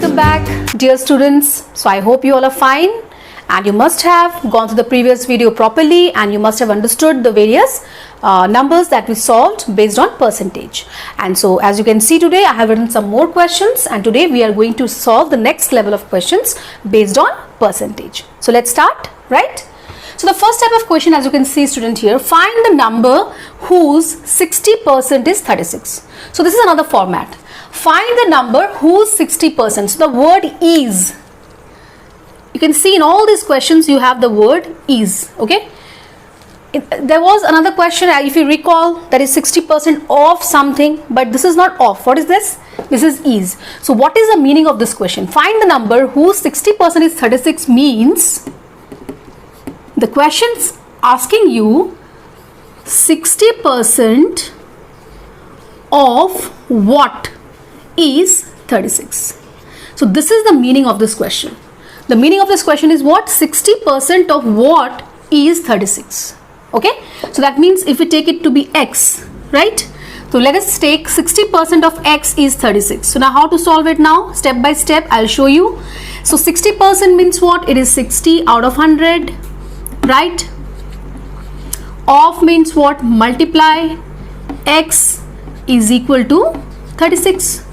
welcome back, dear students. So I hope you all are fine and you must have gone through the previous video properly and you must have understood the various numbers that we solved based on percentage. And so as you can see, today I have written some more questions and today we are going to solve the next level of questions based on percentage. So let's start, right? So the first type of question, as you can see, student, here, find the number whose 60% is 36. So this is another format. Find the number whose 60%. So the word is. You can see in all these questions you have the word is. Okay. There was another question, if you recall, that is 60% of something, but this is not of. What is this? This is. So what is the meaning of this question? Find the number whose 60% is 36 means the question's asking you 60% of what is 36. So this is the meaning of this question. The meaning of this question is what? 60% of what is 36. Okay, so that means if we take it to be x, right? So let us take 60% of x is 36. So now how to solve it now? Step by step I'll show you. So 60% means what? It is 60 out of 100, right? Of means what? Multiply x is equal to 36,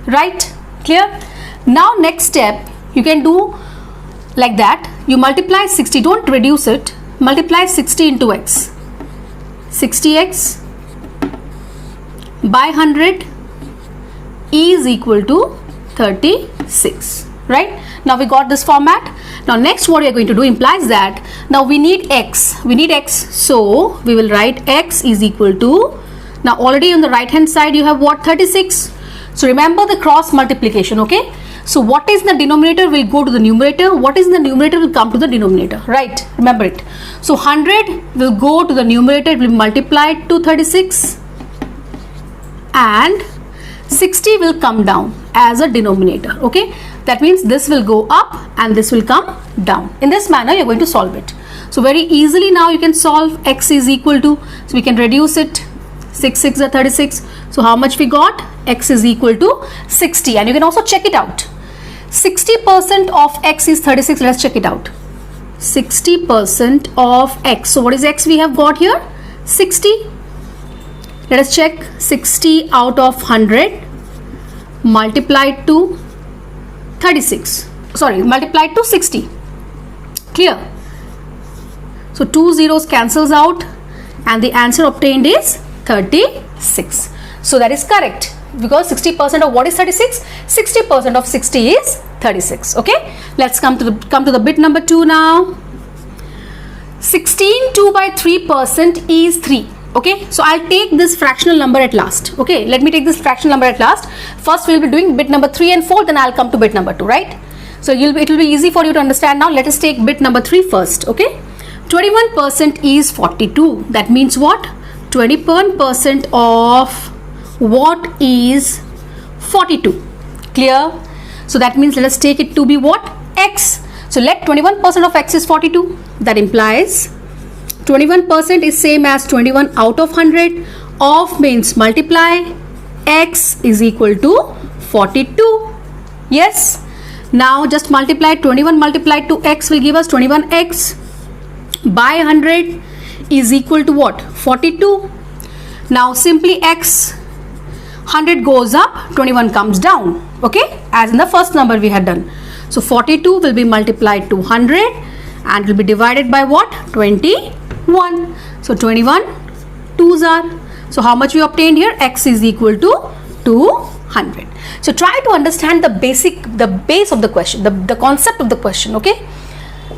right? Clear? Now next step you can do like that. You multiply 60, don't reduce it. Multiply 60 into x. 60x by 100 is equal to 36, right? Now we got this format. Now next what we are going to do implies that now we need x. So we will write x is equal to, now already on the right hand side you have what? 36. So remember the cross multiplication, okay? So what is in the denominator will go to the numerator. What is in the numerator will come to the denominator, right? Remember it. So 100 will go to the numerator, it will be multiplied to 36 and 60 will come down as a denominator, okay? That means this will go up and this will come down. In this manner you're going to solve it. So very easily now you can solve x is equal to, so we can reduce it, 6 are 36. So how much we got? X is equal to 60, and you can also check it out. 60% of x is 36. Let's check it out. 60% of x. So what is x we have got here? 60. Let us check. 60 out of 100 multiplied to 36. Sorry, multiplied to 60. Clear? So 2 zeros cancels out and the answer obtained is 36. So that is correct, because 60% of what is 36? 60% of 60 is 36. Okay, let's come to the bit number 2 now. 16 2 by 3% is 3. Okay, so I'll take this fractional number at last. Okay, let me take this fractional number at last. First we'll be doing bit number 3 and 4, then I'll come to bit number 2, right? So it will be easy for you to understand now. Let us take bit number 3 first. Okay, 21% is 42. That means what? 21% of what is 42? Clear? So that means let us take it to be what? X. So let 21% of x is 42. That implies 21% is same as 21 out of 100. Of means multiply. X is equal to 42. Yes. Now just multiply 21 multiplied to x will give us 21x by 100 is equal to what? 42. Now simply x, 100 goes up, 21 comes down, okay, as in the first number we had done. So 42 will be multiplied to 100 and will be divided by what? 21. So 21 2s are. So how much we obtained here? X is equal to 200. So try to understand the base of the question, the concept of the question, okay?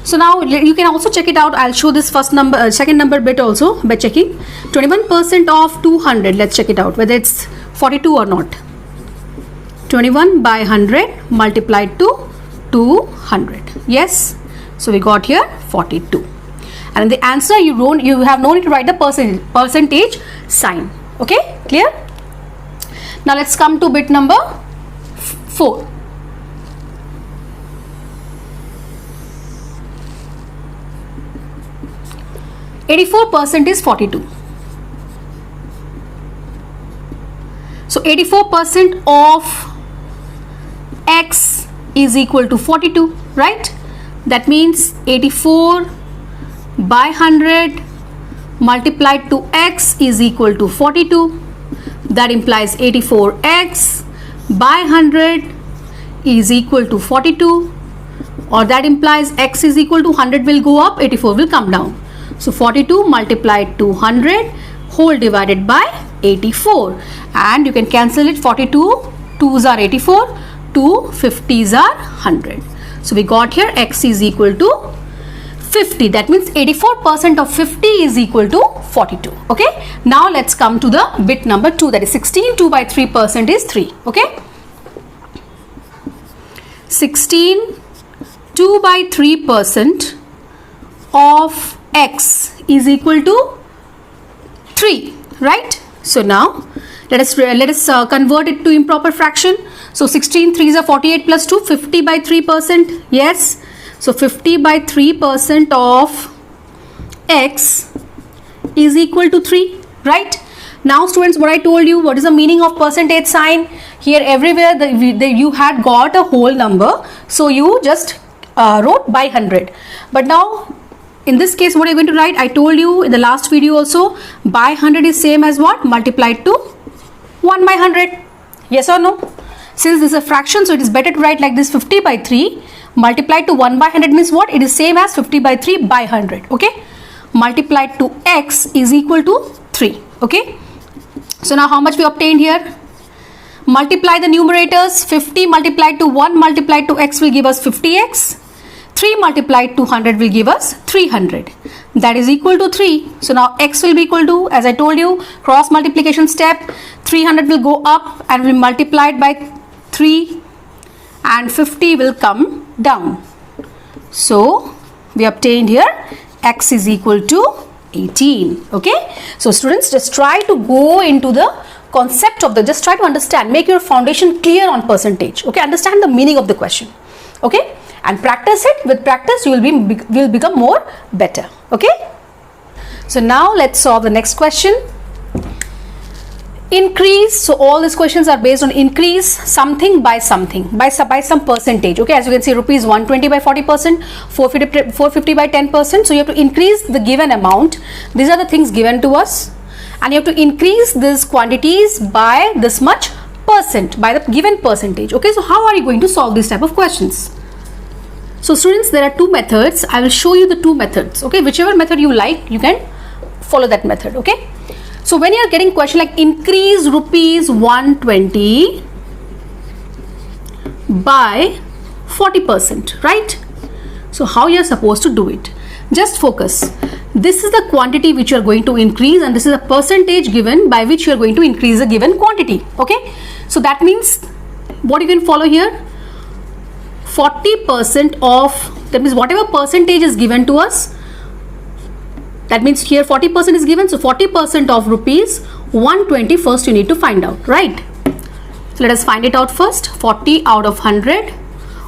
So now you can also check it out. I'll show this second number bit also by checking. 21% of 200. Let's check it out whether it's 42 or not. 21 by 100 multiplied to 200. Yes. So we got here 42. And in the answer you have no need to write the percentage sign. Okay. Clear? Now let's come to bit number 4. 84% is 42. So 84% of x is equal to 42, right? That means 84 by 100 multiplied to x is equal to 42. That implies 84x by 100 is equal to 42, or that implies x is equal to 100 will go up, 84 will come down. So 42 multiplied to 100 whole divided by 84, and you can cancel it. 42 2s are 84, 2 50s are 100. So we got here x is equal to 50. That means 84% of 50 is equal to 42. Okay. Now let's come to the bit number 2, that is 16. 2 by 3% is 3. Okay. 16 2 by 3% of x is equal to 3, right? So now let us convert it to improper fraction. So 16 3s are 48 plus 2, 50 by 3%. Yes. So 50 by 3% of x is equal to 3, right? Now students, what I told you, what is the meaning of percentage sign? Here everywhere you had got a whole number, so you just wrote by 100. But now in this case, what are you going to write? I told you in the last video also, by 100 is same as what? Multiplied to 1 by 100. Yes or no? Since this is a fraction, so it is better to write like this: 50 by 3 multiplied to 1 by 100 means what? It is same as 50 by 3 by 100. Okay. Multiplied to x is equal to 3. Okay. So now how much we obtained here? Multiply the numerators. 50 multiplied to 1 multiplied to x will give us 50x. 3 multiplied to 100 will give us 300. That is equal to 3. So now x will be equal to, as I told you, cross multiplication step. 300 will go up and will be multiplied by 3, and 50 will come down. So we obtained here x is equal to 18. Okay. So students, just try to go into the concept of just try to understand, make your foundation clear on percentage. Okay. Understand the meaning of the question. Okay. And practice it. With practice, you will become more better. Okay. So now let's solve the next question. Increase. So all these questions are based on increase something by something, by some percentage. Okay. As you can see, rupees 120 by 40%, 450 by 10%. So you have to increase the given amount. These are the things given to us, and you have to increase these quantities by this much percent, by the given percentage. Okay. So how are you going to solve this type of questions? So students, there are two methods. I will show you the two methods. Okay. Whichever method you like, you can follow that method. Okay. So when you are getting question like increase rupees 120 by 40%, right? So how you are supposed to do it? Just focus. This is the quantity which you are going to increase, and this is a percentage given by which you are going to increase a given quantity. Okay. So that means what you can follow here? 40% of, that means whatever percentage is given to us, that means here 40% is given. So 40% of rupees 120 first you need to find out, right? So let us find it out first. 40 out of 100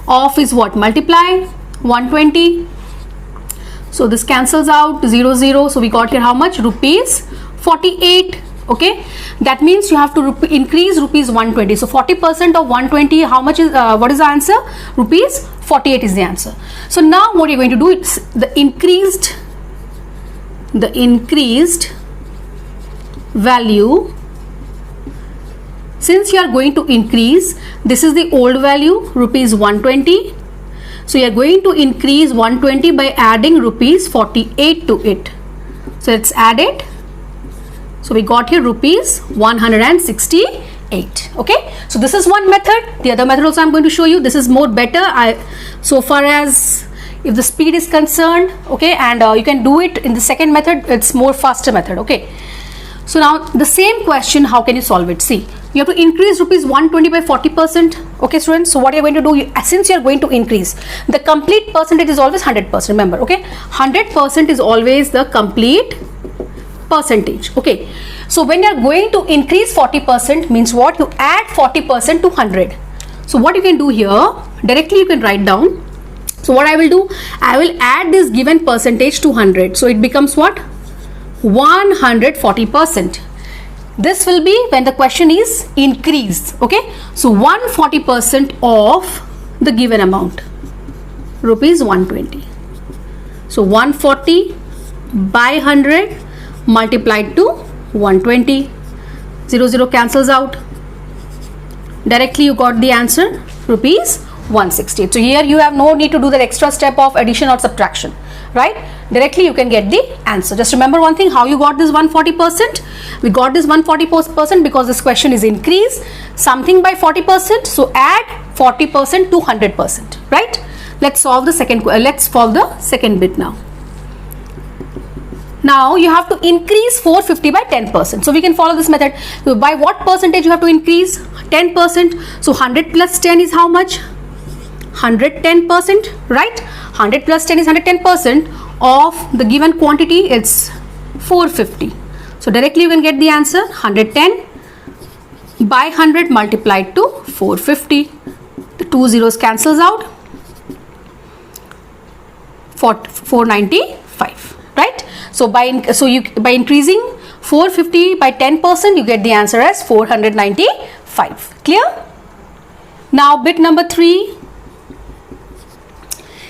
of is what? Multiply 120. So this cancels out, 0 0. So we got here how much? Rupees 48. Okay, that means you have to increase rupees 120. So 40% of 120, how much is what is the answer? Rupees 48 is the answer. So now what you're going to do is the increased value. Since you are going to increase, this is the old value, rupees 120. So you are going to increase 120 by adding rupees 48 to it. So let's add it. So we got here rupees 168. Okay. So this is one method. The other method also I'm going to show you. This is more better. So far as if the speed is concerned. Okay. And you can do it in the second method. It's more faster method. Okay. So now the same question, how can you solve it? See, you have to increase rupees 120 by 40%. Okay, students. So what you're going to do, since you're going to increase, the complete percentage is always 100%. Remember, okay, 100% is always the complete percentage. Okay. So when you're going to increase 40% means what? You add 40% to 100. So what you can do here, directly you can write down. So what I will do, I will add this given percentage to 100. So it becomes what? 140%. This will be when the question is increase. Okay. So 140% of the given amount, rupees 120. So 140 by 100 multiplied to 120. 0 cancels out. Directly you got the answer, rupees 168. So here you have no need to do that extra step of addition or subtraction, right? Directly you can get the answer. Just remember one thing, how you got this 140%? We got this 140% because this question is increase something by 40%. So add 40% to 100%, right? Let's solve the second bit now. Now you have to increase 450 by 10%. So we can follow this method. So by what percentage you have to increase? 10%. So 100 plus 10 is how much? 110%, right? 100 plus 10 is 110% of the given quantity. It's 450. So directly you can get the answer, 110 by 100 multiplied to 450. The 2 zeros cancels out. 495, right? So by increasing 450 by 10%, you get the answer as 495. Clear? Now bit number 3,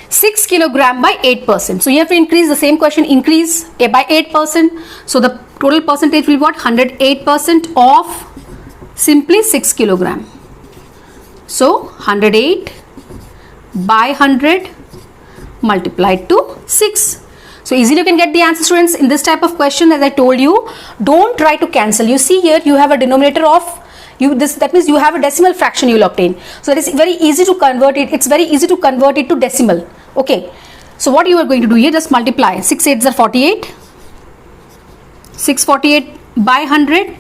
6 kilogram by 8%. So you have to increase the same question, increase by 8%. So the total percentage will be what? 108% of simply 6 kilogram. So 108 by 100 multiplied to 6. So easily you can get the answer, students. In this type of question, as I told you, don't try to cancel. You see here you have a denominator of that means you have a decimal fraction you will obtain. So that is very easy to convert it. It's very easy to convert it to decimal. Okay. So what you are going to do here, just multiply. 6 8s are 48. 648 by 100.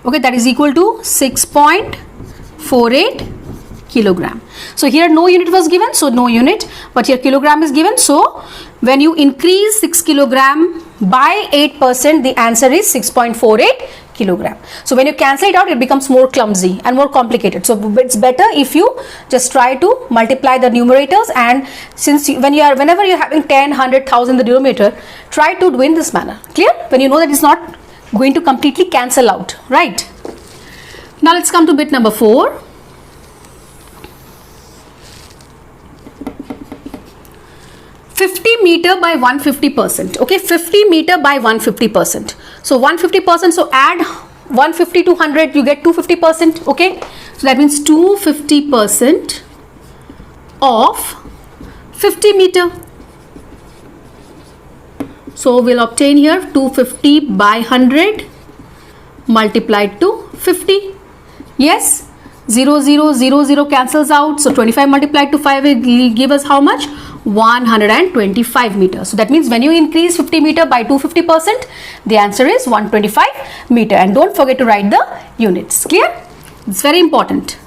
Okay, that is equal to 6.48 kilogram. So here no unit was given, so no unit, but here kilogram is given. So when you increase 6 kilogram by 8%, the answer is 6.48 kilogram. So when you cancel it out, it becomes more clumsy and more complicated. So it's better if you just try to multiply the numerators, and since whenever you're having 10, 100, 1000 the denominator, try to do in this manner. Clear? When you know that it's not going to completely cancel out, right? Now let's come to bit number 4. 50 meter by 150%. Okay, 50 meter by 150%. So 150%. So add 150 to 100, you get 250%. Okay, so that means 250% of 50 meter. So we'll obtain here 250 by 100 multiplied to 50. Yes, 0 0 0 0 cancels out. So 25 multiplied to 5 will give us how much? 125 meters. So that means when you increase 50 meter by 250%, the answer is 125 meter. And don't forget to write the units. Clear? It's very important.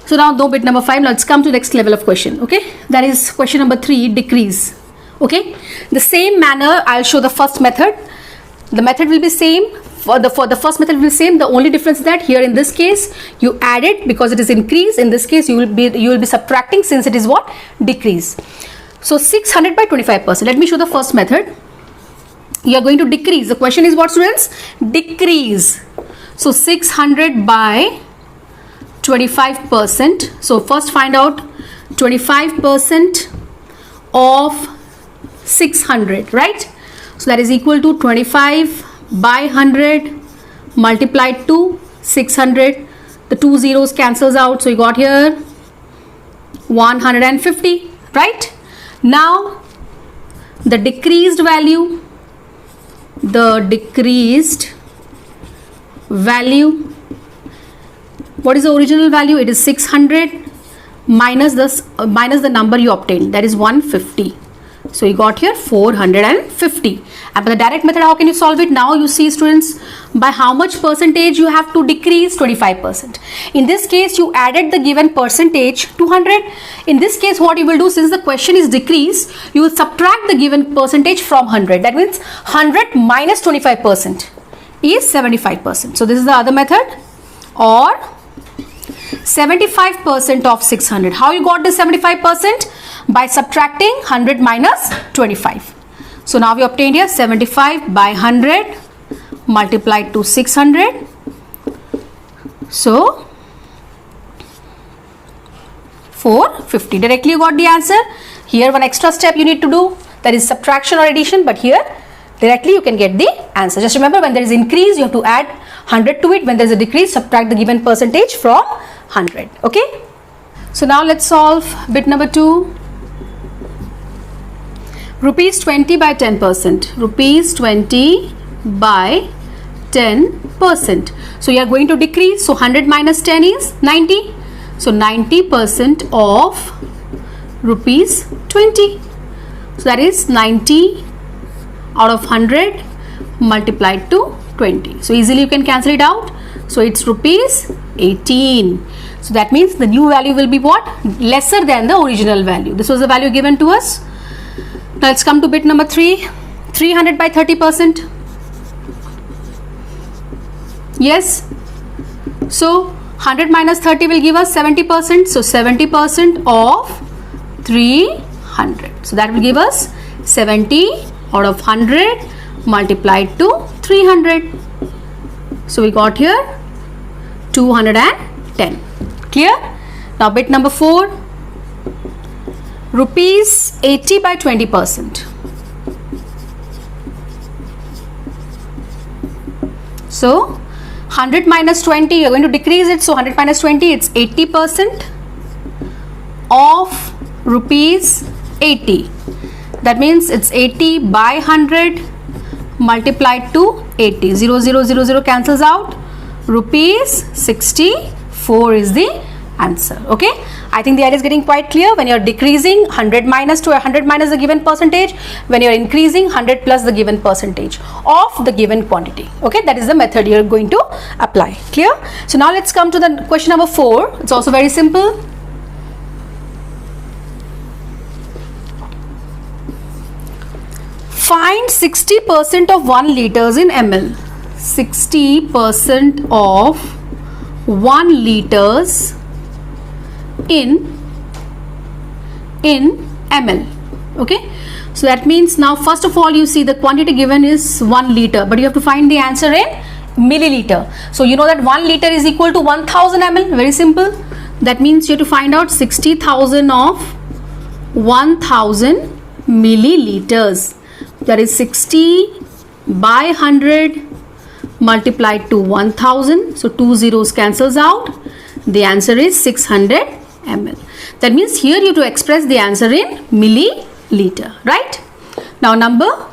So now no bit number 5. Now let's come to the next level of question. Okay, that is question number 3, decrease. Okay, the same manner I'll show the first method. The method will be same. For the first method will be same. The only difference is that here in this case you add it because it is increase. In this case you will be subtracting since it is what? Decrease. So 600 by 25%. Let me show the first method. You are going to decrease. The question is what, students? Decrease. So 600 by 25%. So first find out 25% of 600, right? So that is equal to 25 by 100 multiplied to 600. The 2 zeros cancels out, so you got here 150, right? Now the decreased value, what is the original value? It is 600 minus the number you obtained, that is 150. So you got here 450. And by the direct method, how can you solve it? Now you see, students, by how much percentage you have to decrease? 25%. In this case, you added the given percentage to 100. In this case, what you will do, since the question is decrease, you will subtract the given percentage from 100. That means 100 minus 25% is 75%. So this is the other method, or 75% of 600. How you got this 75%? By subtracting 100 minus 25. So now we obtained here 75 by 100 multiplied to 600. So 450. Directly you got the answer. Here one extra step you need to do, that is subtraction or addition, but here directly you can get the answer. Just remember, when there is increase you have to add 100 to it, when there is a decrease subtract the given percentage from 100. Okay, so now let's solve bit number 2. Rupees 20 by 10%. Rupees 20 by 10%. So you are going to decrease. So 100 minus 10 is 90. So 90% of rupees 20. So that is 90 out of 100 multiplied to 20. So easily you can cancel it out. So it's rupees 18. So that means the new value will be what? Lesser than the original value. This was the value given to us. Now let's come to bit number 3. 300 by 30%. Yes. So 100 minus 30 will give us 70%. So 70% of 300. So that will give us 70 out of 100 multiplied to 300. So we got here 210. Clear? Now bit number 4. Rupees 80 by 20%. So 100 minus 20, you are going to decrease it. So 100 minus 20, it's 80% of rupees 80. That means it's 80 by 100 multiplied to 80. 0, 0, 0, 0 cancels out. Rupees 64 is the answer. Okay, I think the idea is getting quite clear. When you are decreasing, 100 minus to 100 minus the given percentage. When you are increasing, 100 plus the given percentage of the given quantity. Okay, that is the method you are going to apply. Clear? So now let's come to the question number 4. It's also very simple. Find 60% of 1 liters in ml. 60% of 1 liters in ml. Okay, so that means now first of all you see the quantity given is 1 liter, but you have to find the answer in milliliter. So you know that 1 liter is equal to 1000 ml. Very simple. That means you have to find out 60,000 of 1000 milliliters. That is 60 by 100 multiplied to 1000. So 2 zeros cancels out. The answer is 600 ml. That means here you have to express the answer in milliliter, right? Now number,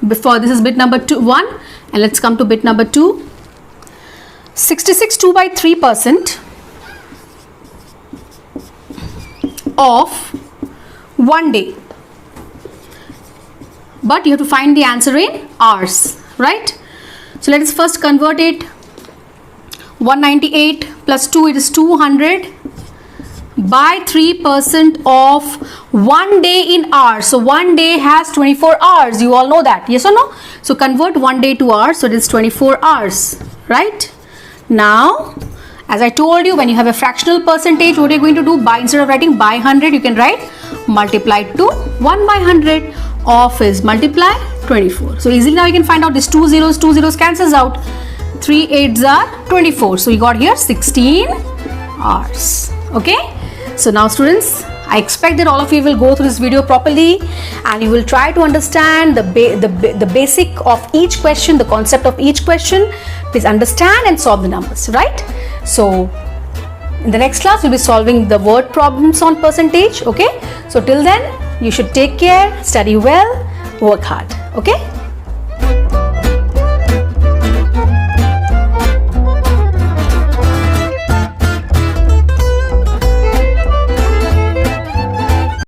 before this is bit number 1, and let's come to bit number 2. 66 2 by 3% of 1 day. But you have to find the answer in hours, right? So let us first convert it. 198 plus 2, it is 200 by 3% of 1 day in hours. So 1 day has 24 hours. You all know that. Yes or no? So convert 1 day to hours. So it is 24 hours, right? Now, as I told you, when you have a fractional percentage, what are you going to do? By, instead of writing by 100, you can write multiplied to 1 by 100. Of is multiply 24. So easily now you can find out this 2 zeros cancels out. 3 8s are 24. So you got here 16 hours. Okay. So now students, I expect that all of you will go through this video properly and you will try to understand the basic of each question, the concept of each question. Please understand and solve the numbers, right? So in the next class, we'll be solving the word problems on percentage. Okay. So till then, you should take care, study well, work hard. Okay.